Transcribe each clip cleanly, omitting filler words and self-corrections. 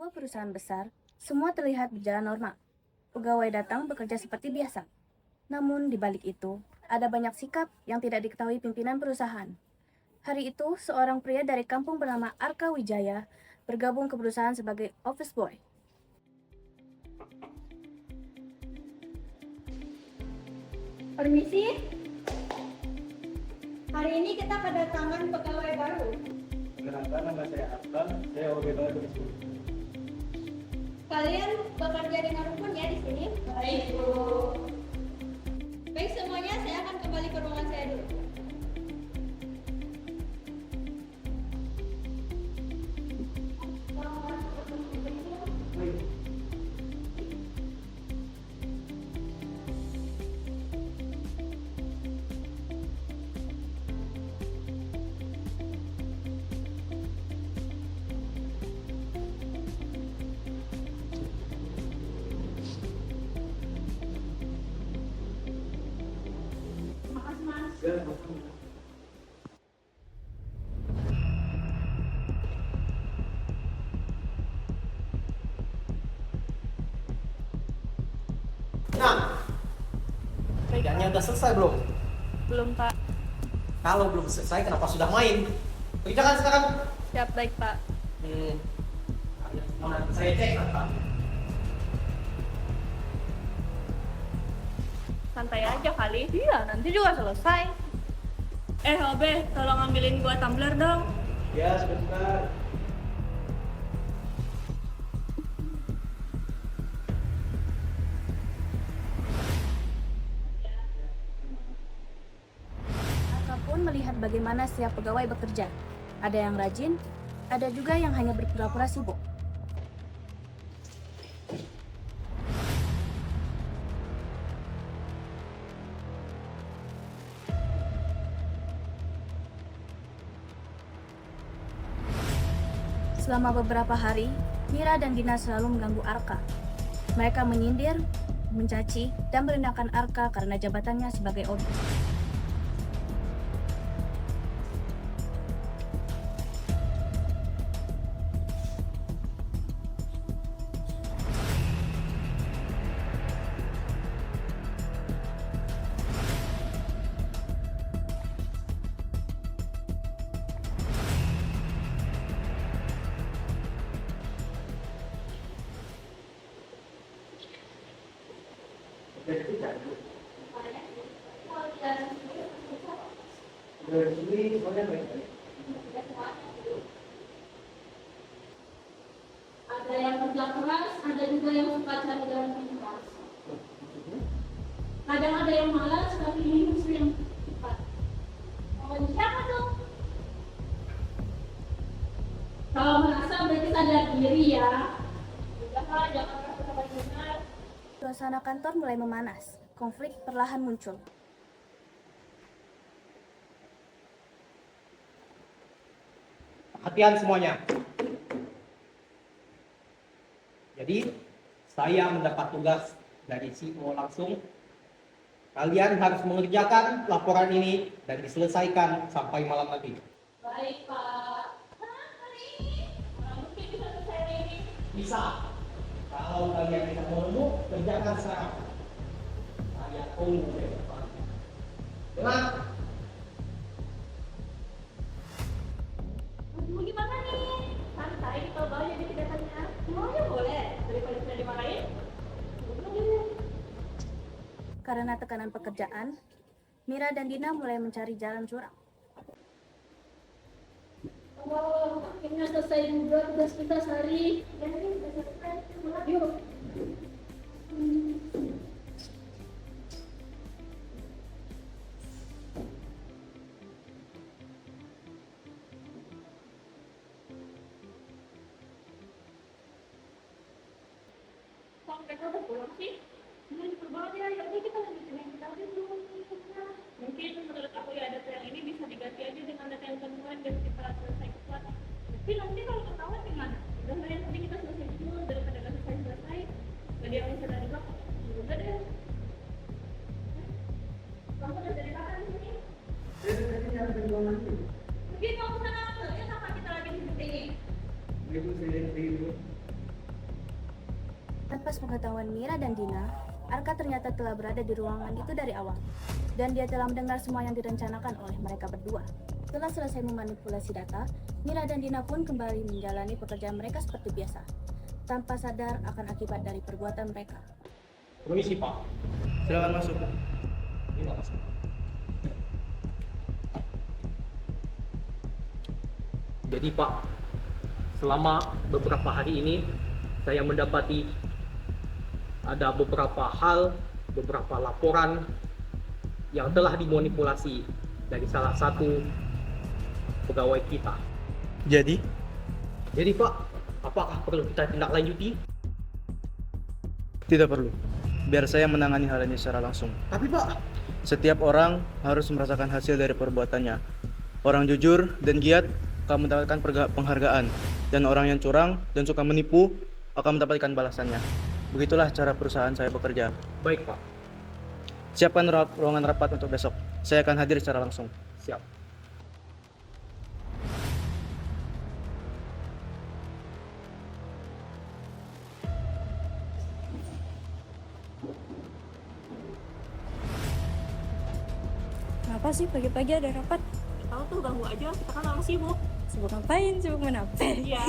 sebuah perusahaan besar, semua terlihat berjalan normal. Pegawai datang bekerja seperti biasa. Namun di balik itu, ada banyak sikap yang tidak diketahui pimpinan perusahaan. Hari itu, seorang pria dari kampung bernama Arka Wijaya bergabung ke perusahaan sebagai office boy. Permisi, hari ini kita kedatangan pegawai baru. Perkenalkan, nama saya Akbar, saya OB baru di sini. Kalian bekerja dengan rukun ya di sini? Baik, Bu. Baik semuanya, saya akan kembali ke ruangan saya dulu. Makasih, Mas. Ya, Nah, kerjaannya udah selesai belum? Belum, Pak. Kalau belum selesai, kenapa sudah main? Kerjakan sekarang. Siap, baik, Pak. Kalian semua nanti saya cek, Pak. Santai aja kali. Iya, nanti juga selesai. Obe, tolong ambilin gua tumbler dong. ya sebentar. Arka pun melihat bagaimana setiap pegawai bekerja. Ada yang rajin, ada juga yang hanya berpura-pura sibuk. Selama beberapa hari, Mira dan Dina selalu mengganggu Arka. Mereka menyindir, mencaci, dan merendahkan Arka karena jabatannya sebagai OB. Dari sini semuanya baik-baik. Ada yang kerja keras, ada juga yang suka cari jalan pintas. Kadang ada yang malas, tapi ini musuh yang cepat. Mau siapa tuh? Kalau merasa berarti sadar diri ya. Udah, jangan merasa benar. Suasana kantor mulai memanas. Konflik perlahan muncul. Perhatian semuanya. Jadi, saya mendapat tugas dari CEO langsung. Kalian harus mengerjakan laporan ini dan diselesaikan sampai malam nanti. Baik, Pak. Hari ini? Mungkin bisa selesai hari ini. Bisa. Kalau kalian tidak mau nemu, kerjakan sekarang. Saya tunggu di depan. Dengar? Mau gimana nih? Santai, coba aja di kedatangannya. Semuanya boleh, daripada sudah dimarahin. Karena tekanan pekerjaan, Mira dan Dina mulai mencari jalan curang. Oh, akhirnya selesai juga tugas kita sehari. Ya, ini udah selesai. Yuk. Kok mereka udah pulang sih? Ini cepet banget ya, yaudah kita lanjutin yang kita aja dulu. Mungkin menurut aku ya data yang ini bisa diganti aja dengan data yang kedua dan kita selesai cepat. Tapi nanti kalau ketahuan gimana? Udah lah yang penting kita selesai dulu daripada nggak selesai. Jadi yang bisa dari belakang. Udah deh. Kamu udah dari kapan di sini? Saya tadi nyari penjualan ini. Mungkin kamu sana ya sama kita lagi di sini. Ibu saya lihat dulu. Tanpa sepengetahuan Mira dan Dina, Arka ternyata telah berada di ruangan itu dari awal, dan dia telah mendengar semua yang direncanakan oleh mereka berdua. Setelah selesai memanipulasi data, Mira dan Dina pun kembali menjalani pekerjaan mereka seperti biasa, tanpa sadar akan akibat dari perbuatan mereka. Permisi Pak. Silakan masuk. Terima kasih. Jadi Pak, selama beberapa hari ini saya mendapati ada beberapa hal, beberapa laporan yang telah dimanipulasi dari salah satu pegawai kita. Jadi, Pak, apakah perlu kita tindak lanjuti? tidak perlu. Biar saya menangani hal ini secara langsung. Tapi Pak, Setiap orang harus merasakan hasil dari perbuatannya. Orang jujur dan giat akan mendapatkan penghargaan, dan orang yang curang dan suka menipu akan mendapatkan balasannya. Begitulah cara perusahaan saya bekerja. baik Pak, Siapkan ruangan rapat untuk besok. Saya akan hadir secara langsung. siap. Kenapa sih pagi-pagi ada rapat? Tahu tuh ganggu aja, kita kan orang sibuk. Sibuk ngapain? Sibuk menapa? Iya.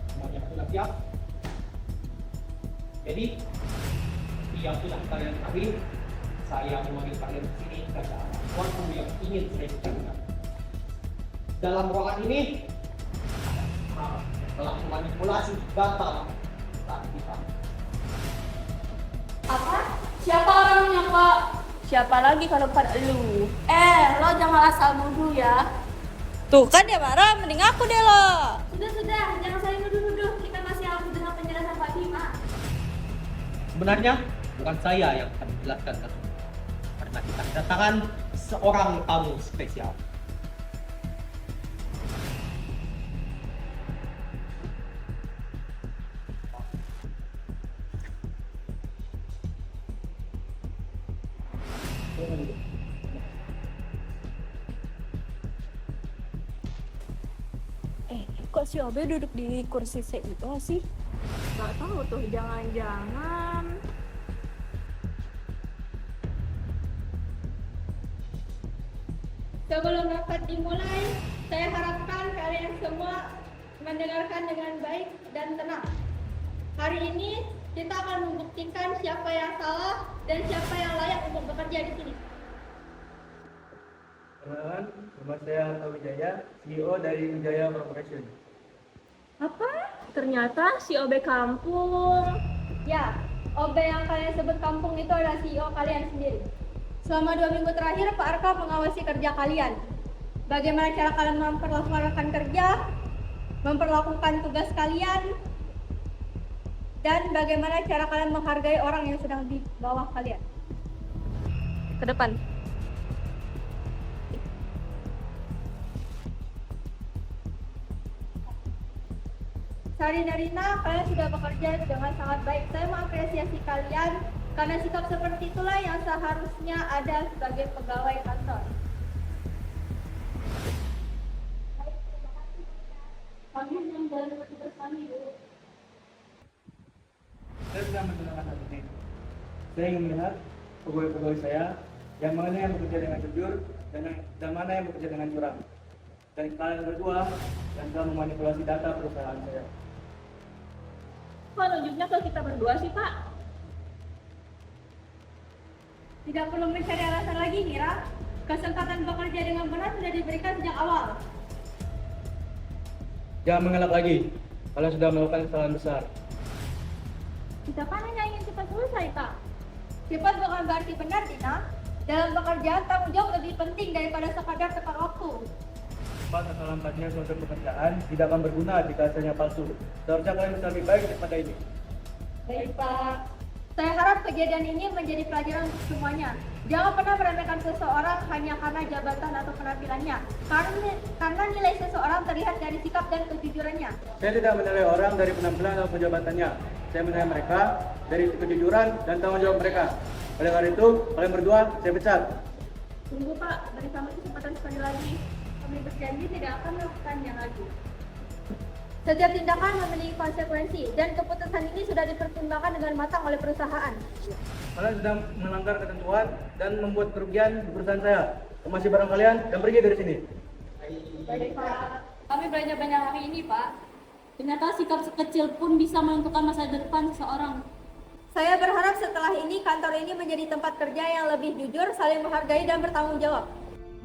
Semuanya sudah siap. Jadi, seperti yang sudah kalian ketahui, saya memanggil kalian ke sini karena ada sesuatu yang ingin saya bicarakan. Dalam ruangan ini, ada orang yang telah memanipulasi data saat kita. Apa? Siapa orangnya, Pak? Siapa lagi kalau bukan lu? Lo jangan asal nuduh ya. Tuh kan dia marah, mending aku deh lo. Sudah, jangan saling nuduh-nuduh. Kita masih harus dengar penjelasan Pak Bima. Sebenarnya bukan saya yang akan menjelaskan kasus ini, karena kita kedatangan seorang tamu spesial. Kok si Obe duduk di kursi CEO sih? Gak tahu tuh, jangan-jangan. Sebelum rapat dimulai, saya harapkan kalian semua mendengarkan dengan baik dan tenang. Hari ini kita akan membuktikan siapa yang salah dan siapa yang layak untuk bekerja di sini. Perkenalkan, nama saya Arta Wijaya, CEO dari Wijaya Corporation. Apa? Ternyata si OB kampung. Ya, OB yang kalian sebut kampung itu adalah CEO kalian sendiri. Selama 2 minggu terakhir, Pak Arka mengawasi kerja kalian. Bagaimana cara kalian memperlakukan kerja, memperlakukan tugas kalian, dan bagaimana cara kalian menghargai orang yang sedang di bawah kalian. Ke depan. Sari dan Rina, kalian sudah bekerja dengan sangat baik. Saya mengapresiasi kalian karena sikap seperti itulah yang seharusnya ada sebagai pegawai kantor. Kami yang dalam tugas kami dulu. Saya sudah mendengarkan hal ini. Saya ingin melihat pegawai-pegawai saya yang mana yang bekerja dengan jujur dan mana yang bekerja dengan curang. Dan kalian berdua yang telah memanipulasi data perusahaan saya. Kok nunjuknya ke kita berdua sih, Pak? Tidak perlu mencari alasan lagi, Mira. Kesempatan bekerja dengan benar sudah diberikan sejak awal. Jangan mengelak lagi. Kalian sudah melakukan kesalahan besar. Kita kan hanya ingin cepat selesai, Pak. Cepat bukan berarti benar, Dina. Dalam pekerjaan, tanggung jawab lebih penting daripada sekadar tepat waktu. Cepat atau lambatnya suatu pekerjaan tidak akan berguna jika hasilnya palsu. Seharusnya kalian bisa lebih baik daripada ini. Baik, Pak. Saya harap kejadian ini menjadi pelajaran untuk semuanya. Jangan pernah meremehkan seseorang hanya karena jabatan atau penampilannya. Karena nilai seseorang terlihat dari sikap dan kejujurannya. Saya tidak menilai orang dari penampilan atau jabatannya. Saya menilai mereka dari kejujuran dan tanggung jawab mereka. Oleh karena itu, kalian berdua saya pecat. Tunggu, Pak. Beri kami kesempatan sekali lagi. Kami berjanji tidak akan melakukannya lagi. Setiap tindakan memiliki konsekuensi dan keputusan ini sudah dipertimbangkan dengan matang oleh perusahaan. Kalian sedang melanggar ketentuan dan membuat kerugian di perusahaan saya. Kemasi barang kalian dan pergi dari sini. Baik, Pak. Kami belajar banyak hari ini, Pak. Ternyata sikap sekecil pun bisa menentukan masa depan seseorang. Saya berharap setelah ini kantor ini menjadi tempat kerja yang lebih jujur, saling menghargai dan bertanggung jawab.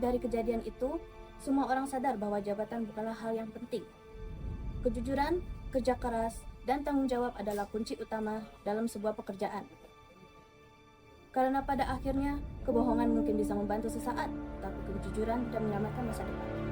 Dari kejadian itu, semua orang sadar bahwa jabatan bukanlah hal yang penting. Kejujuran, kerja keras, dan tanggung jawab adalah kunci utama dalam sebuah pekerjaan. Karena pada akhirnya, kebohongan mungkin bisa membantu sesaat, tapi kejujuran tidak menyelamatkan masa depan.